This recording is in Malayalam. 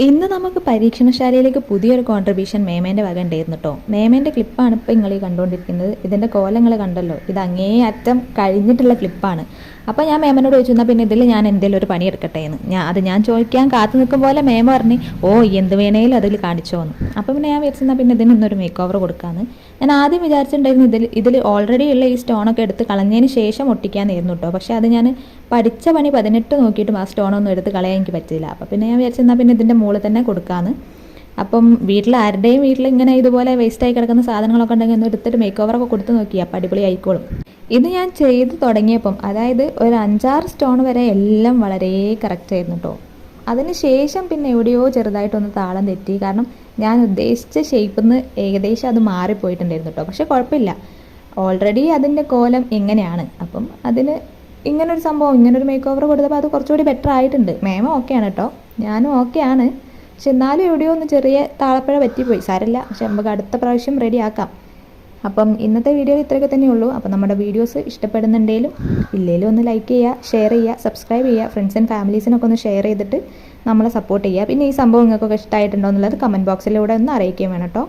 ഇന്ന് നമുക്ക് പരീക്ഷണശാലയിലേക്ക് പുതിയൊരു കോൺട്രിബ്യൂഷൻ മേമേൻ്റെ വക ഉണ്ടായിരുന്നു കേട്ടോ. മേമേൻ്റെ ക്ലിപ്പാണ് ഇപ്പോൾ നിങ്ങൾ ഈ കണ്ടുകൊണ്ടിരിക്കുന്നത്. ഇതിൻ്റെ കോലങ്ങൾ കണ്ടല്ലോ, ഇത് അങ്ങേ അറ്റം കഴിഞ്ഞിട്ടുള്ള ക്ലിപ്പാണ്. അപ്പോൾ ഞാൻ മേമനോട് ചോദിച്ചു, എന്നാൽ പിന്നെ ഇതിൽ ഞാൻ എന്തെങ്കിലും ഒരു പണി എടുക്കട്ടെ എന്ന്. ഞാൻ ചോദിക്കാൻ കാത്തു നിൽക്കും പോലെ മേമ പറഞ്ഞ്, ഓ എന്ത് വേണേലും അതിൽ കാണിച്ചോന്ന്. അപ്പോൾ പിന്നെ ഞാൻ വിചാരിച്ചെന്നാൽ പിന്നെ ഇതിന് ഇന്നൊരു മേക്ക് ഓവർ കൊടുക്കാമെന്ന്. ഞാൻ ആദ്യം വിചാരിച്ചിട്ടുണ്ടായിരുന്നു ഇതിൽ ഓൾറെഡി ഉള്ള ഈ സ്റ്റോണൊക്കെ എടുത്ത് കളഞ്ഞതിന് ശേഷം ഒട്ടിക്കാനായിരുന്നു കേട്ടോ. പക്ഷേ അത് ഞാൻ പഠിച്ച പണി 18 നോക്കിയിട്ടും ആ സ്റ്റോണൊന്നും എടുത്ത് കളയാൻ എനിക്ക് പറ്റില്ല. അപ്പോൾ പിന്നെ ഞാൻ വിചാരിച്ചെന്നാൽ പിന്നെ ഇതിൻ്റെ മുകളിൽ തന്നെ കൊടുക്കാമെന്ന്. അപ്പം ആരുടെയും വീട്ടിൽ ഇങ്ങനെ ഇതുപോലെ വേസ്റ്റായി കിടക്കുന്ന സാധനങ്ങളൊക്കെ ഉണ്ടെങ്കിൽ ഒന്ന് എടുത്തിട്ട് മേക്ക് ഓവറൊക്കെ കൊടുത്ത് നോക്കി, അപ്പോൾ അടിപൊളി ആയിക്കോളും. ഇത് ഞാൻ ചെയ്ത് തുടങ്ങിയപ്പം അതായത് ഒരു 5-6 സ്റ്റോൺ വരെ എല്ലാം വളരെ കറക്റ്റ് ആയിരുന്നു കേട്ടോ. അതിന് ശേഷം പിന്നെ എവിടെയോ ചെറുതായിട്ടൊന്ന് താളം തെറ്റി. കാരണം ഞാൻ ഉദ്ദേശിച്ച ഷേപ്പിൽ നിന്ന് ഏകദേശം അത് മാറിപ്പോയിട്ടുണ്ടായിരുന്നു കേട്ടോ. പക്ഷേ കുഴപ്പമില്ല, ഓൾറെഡി അതിൻ്റെ കോലം എങ്ങനെയാണ്. അപ്പം അതിന് ഇങ്ങനൊരു സംഭവം, ഇങ്ങനൊരു മേക്ക് ഓവർ കൊടുത്തപ്പോൾ അത് കുറച്ചുകൂടി ബെറ്റർ ആയിട്ടുണ്ട്. മേമ ഓക്കെയാണ് കേട്ടോ, ഞാനും ഓക്കെയാണ്. പക്ഷെ എന്നാലും എവിടെയോ ഒന്ന് ചെറിയ താളപ്പഴ പറ്റിപ്പോയി. സാരമില്ല, പക്ഷെ നമുക്ക് അടുത്ത പ്രാവശ്യം റെഡി ആക്കാം. അപ്പം ഇന്നത്തെ വീഡിയോയിൽ ഇത്രയൊക്കെ തന്നെയുള്ളൂ. അപ്പം നമ്മുടെ വീഡിയോസ് ഇഷ്ടപ്പെടുന്നുണ്ടെങ്കിലും ഇല്ലെങ്കിലും ഒന്ന് ലൈക്ക് ചെയ്യുക, ഷെയർ ചെയ്യുക, സബ്സ്ക്രൈബ് ചെയ്യുക, ഫ്രണ്ട്സ് ആൻഡ് ഫാമിലീസിനൊക്കെ ഒന്ന് ഷെയർ ചെയ്തിട്ട് നമ്മളെ സപ്പോർട്ട് ചെയ്യുക. പിന്നെ ഈ സംഭവം നിങ്ങൾക്കൊക്കെ ഇഷ്ടമായിട്ടുണ്ടോ എന്നുള്ളത് കമൻറ്റ് ബോക്സിലൂടെ ഒന്ന് അറിയിക്കുകയും വേണം കേട്ടോ.